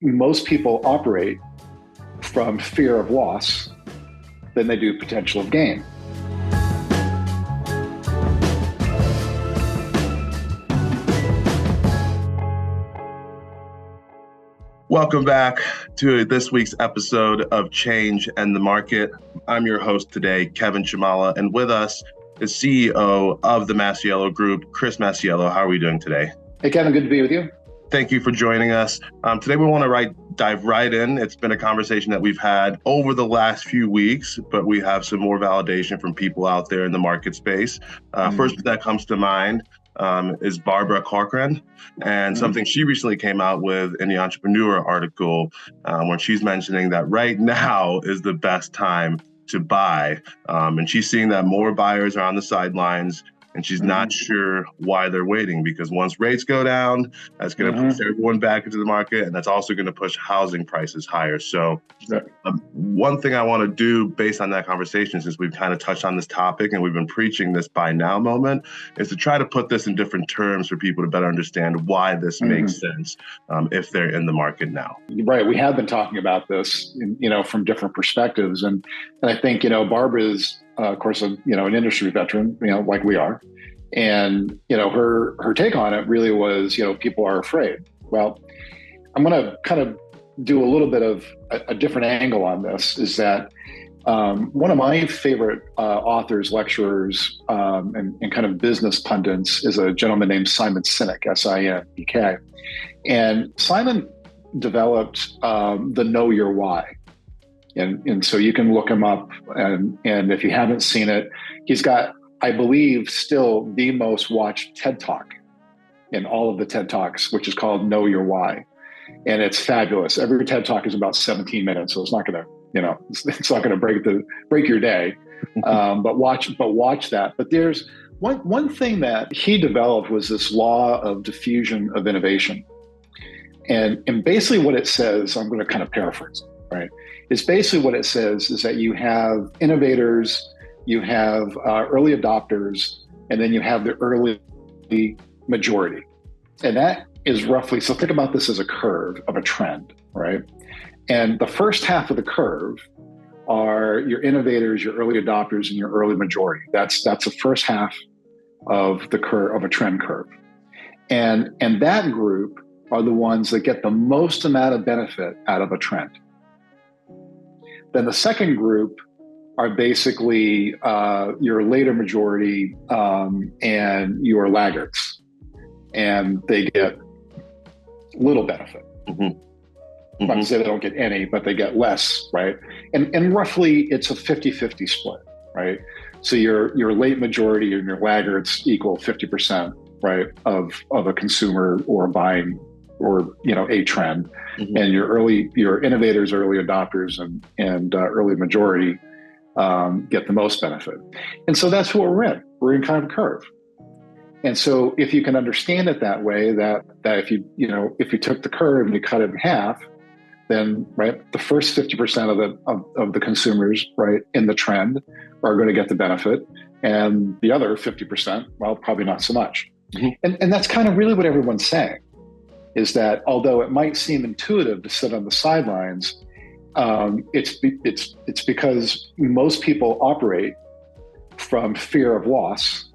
most people operate from fear of loss than they do potential of gain. Welcome back to this week's episode of Change and the Market. I'm your host today, Kevin Chamala, and with us is CEO of the Masiello Group, Chris Masiello. How are we doing today? Hey, Kevin, good to be with you. Thank you for joining us. Today we want to dive right in. It's been a conversation that we've had over the last few weeks, but we have some more validation from people out there in the market space. First that comes to mind is Barbara Corcoran, and something she recently came out with in the Entrepreneur article, when she's mentioning that right now is the best time to buy. And she's seeing that more buyers are on the sidelines, and she's not sure why they're waiting, because once rates go down, that's going to push everyone back into the market, and that's also going to push housing prices higher. So one thing I want to do based on that conversation, since we've kind of touched on this topic and we've been preaching this buy now moment, is to try to put this in different terms for people to better understand why this makes sense if they're in the market now. Right. We have been talking about this, from different perspectives. And I think, Barbara is, of course, an industry veteran, like we are. And, her take on it really was, people are afraid. Well, I'm going to kind of do a little bit of a different angle on this, is that one of my favorite authors, lecturers, and kind of business pundits is a gentleman named Simon Sinek, S-I-N-E-K. And Simon developed the Know Your Why. And so you can look him up, and if you haven't seen it, he's got, I believe, still the most watched TED Talk in all of the TED Talks, which is called Know Your Why. And it's fabulous. Every TED Talk is about 17 minutes, so it's not going to, it's not going to break your day. But watch that. But there's one thing that he developed was this law of diffusion of innovation. And basically what it says, I'm going to kind of paraphrase, right? It's basically what it says is that you have innovators, you have early adopters, and then you have the early majority. And that is roughly, so think about this as a curve of a trend, right? And the first half of the curve are your innovators, your early adopters, and your early majority. That's the first half of the curve, of a trend curve. And that group are the ones that get the most amount of benefit out of a trend. Then the second group are basically your later majority and your laggards, and they get little benefit. I'm not to say they don't get any, but they get less, right? And roughly it's a 50-50 split, right? So your late majority and your laggards equal 50%, right, of a consumer or buying or a trend, and your innovators, early adopters, and early majority get the most benefit. And so that's what we're in. We're in kind of a curve. And so if you can understand it that way, that if you took the curve and you cut it in half, then the first 50% of the consumers in the trend are going to get the benefit, and the other 50%, well, probably not so much. And that's kind of really what everyone's saying, is that although it might seem intuitive to sit on the sidelines, it's because most people operate from fear of loss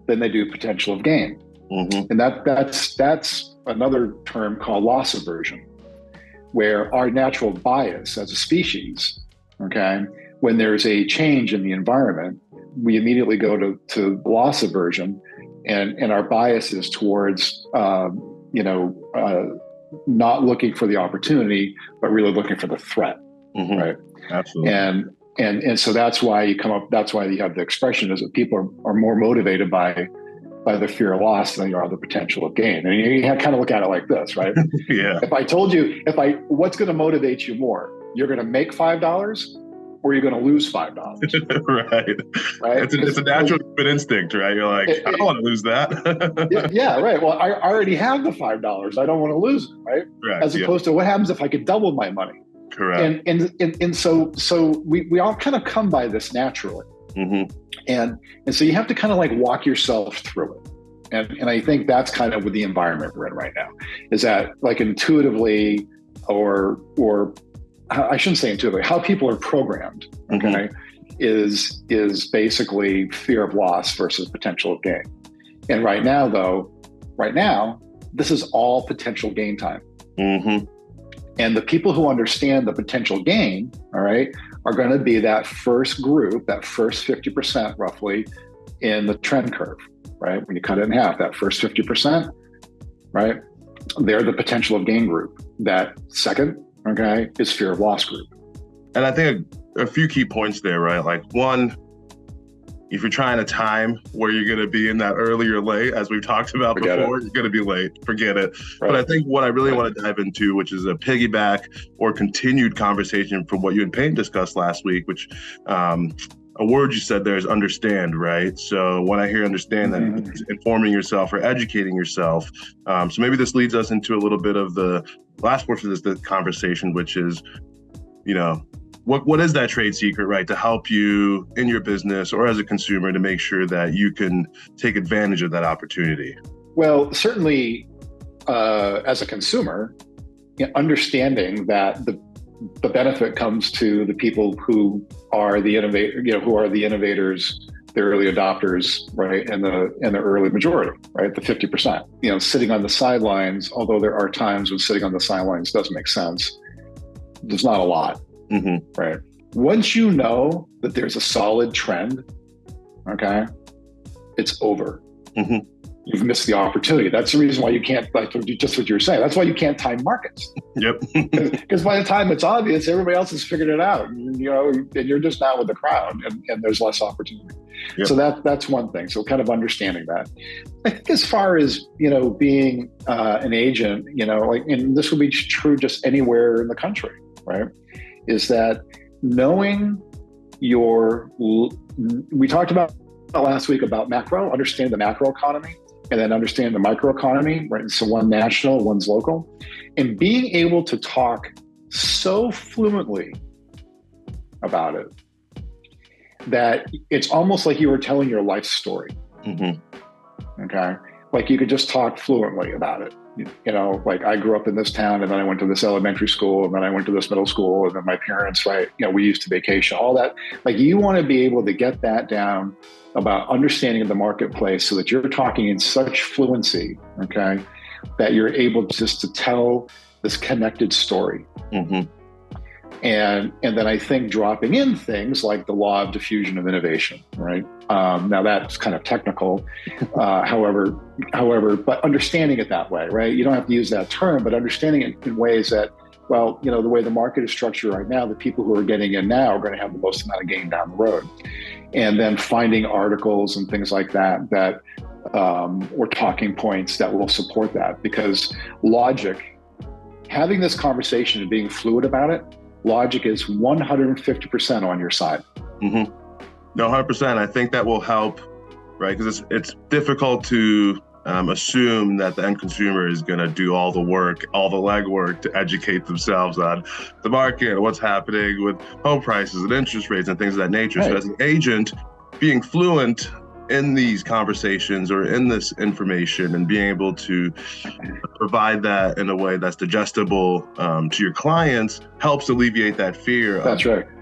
than they do potential of gain. And that's another term called loss aversion, where our natural bias as a species, when there's a change in the environment, we immediately go to loss aversion, and our bias is towards not looking for the opportunity, but really looking for the threat, right? Absolutely. And so that's why you have the expression is that people are more motivated by the fear of loss than you are the potential of gain. And you kind of look at it like this, right? Yeah. If I told you, what's going to motivate you more? You're going to make $5 or you're going to lose $5. Right. It's a natural good instinct, right? You're like, I don't want to lose that. yeah, right. Well, I already have the $5. I don't want to lose it, right? As opposed to what happens if I could double my money? Correct. And so we all kind of come by this naturally. And so you have to kind of like walk yourself through it. And I think that's kind of what the environment we're in right now, is that like intuitively, or I shouldn't say intuitively, how people are programmed, okay, is basically fear of loss versus potential of gain. And right now, this is all potential gain time. And the people who understand the potential gain, all right, are going to be that first group, that first 50% roughly in the trend curve, right? When you cut it in half, that first 50%, right? They're the potential of gain group. That second, okay, is fear of loss group. And I think a few key points there, right? Like one, if you're trying to time where you're going to be in that early or late, as we've talked about before, you're going to be late. Forget it. Right. But I think what I really want to dive into, which is a piggyback or continued conversation from what you and Payne discussed last week, which a word you said there is understand, right? So when I hear understand, that it's informing yourself or educating yourself. So maybe this leads us into a little bit of the last portion of this conversation, which is, you know, what is that trade secret, right, to help you in your business or as a consumer to make sure that you can take advantage of that opportunity? Well, certainly as a consumer, understanding that the benefit comes to the people who are the innovators, the early adopters, right, and the early majority, right, the 50%. Sitting on the sidelines, although there are times when sitting on the sidelines does make sense, there's not a lot. Right. Once you know that there's a solid trend, okay, it's over. You've missed the opportunity. That's the reason why you can't, like just what you were saying, that's why you can't time markets. Yep. Because by the time it's obvious, everybody else has figured it out, and you're just not with the crowd, and there's less opportunity. Yep. So that's one thing. So kind of understanding that. I think as far as, being an agent, and this will be true just anywhere in the country, right? Is that knowing we talked about last week about macro, understand the macro economy, and then understand the microeconomy, right? So one national, one's local, and being able to talk so fluently about it that it's almost like you were telling your life story. Okay. Like you could just talk fluently about it. Like I grew up in this town, and then I went to this elementary school, and then I went to this middle school, and then my parents, right, we used to vacation, all that. Like you want to be able to get that down about understanding of the marketplace so that you're talking in such fluency, okay, that you're able just to tell this connected story. And then I think dropping in things like the law of diffusion of innovation, right? Now that's kind of technical, however, but understanding it that way, right? You don't have to use that term, but understanding it in ways that, well, the way the market is structured right now, the people who are getting in now are going to have the most amount of gain down the road. And then finding articles and things like that or talking points that will support that, because logic, having this conversation and being fluid about it, logic is 150% on your side. No, 100%. I think that will help, right? Because it's difficult to assume that the end consumer is going to do all the work, all the legwork to educate themselves on the market, what's happening with home prices and interest rates and things of that nature. Right. So as an agent, being fluent in these conversations or in this information and being able to provide that in a way that's digestible to your clients helps alleviate that fear of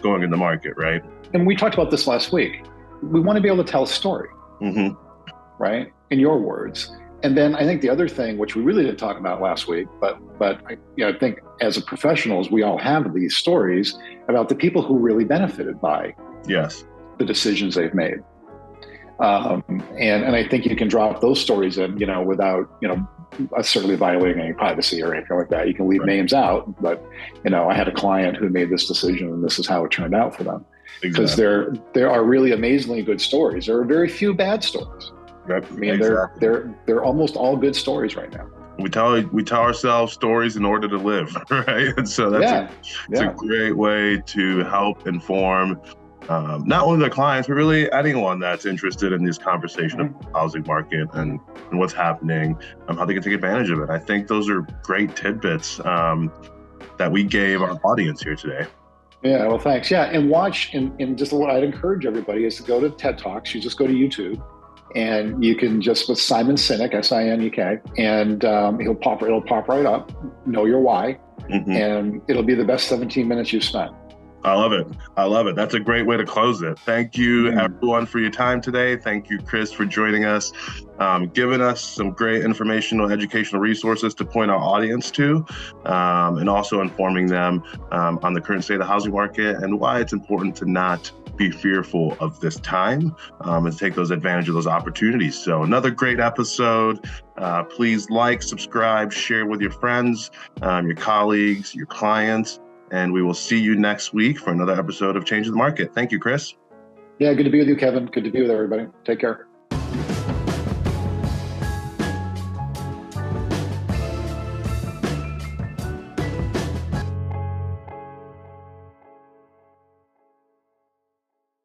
going in the market, right? And we talked about this last week. We want to be able to tell a story, right? In your words. And then I think the other thing, which we really didn't talk about last week, but I think as a professionals, we all have these stories about the people who really benefited by the decisions they've made. And I think you can drop those stories in, without, certainly violating any privacy or anything like that. You can leave names out, but, I had a client who made this decision and this is how it turned out for them. Because there are really amazingly good stories. There are very few bad stories. They're almost all good stories right now. We tell ourselves stories in order to live, right? And so it's a great way to help inform not only the clients, but really anyone that's interested in this conversation of the housing market and what's happening, how they can take advantage of it. I think those are great tidbits that we gave our audience here today. Yeah, well, thanks. Yeah, and watch, and just what I'd encourage everybody is to go to TED Talks. You just go to YouTube And you can just with Simon Sinek, Sinek, and it'll pop right up. Know your why, and it'll be the best 17 minutes you've spent. I love it. I love it. That's a great way to close it. Thank you, everyone, for your time today. Thank you, Chris, for joining us, giving us some great informational, educational resources to point our audience to, and also informing them on the current state of the housing market and why it's important to not be fearful of this time and take those advantage of those opportunities. So another great episode. Please like, subscribe, share with your friends, your colleagues, your clients. And we will see you next week for another episode of Change the Market. Thank you, Chris. Yeah, good to be with you, Kevin. Good to be with everybody. Take care.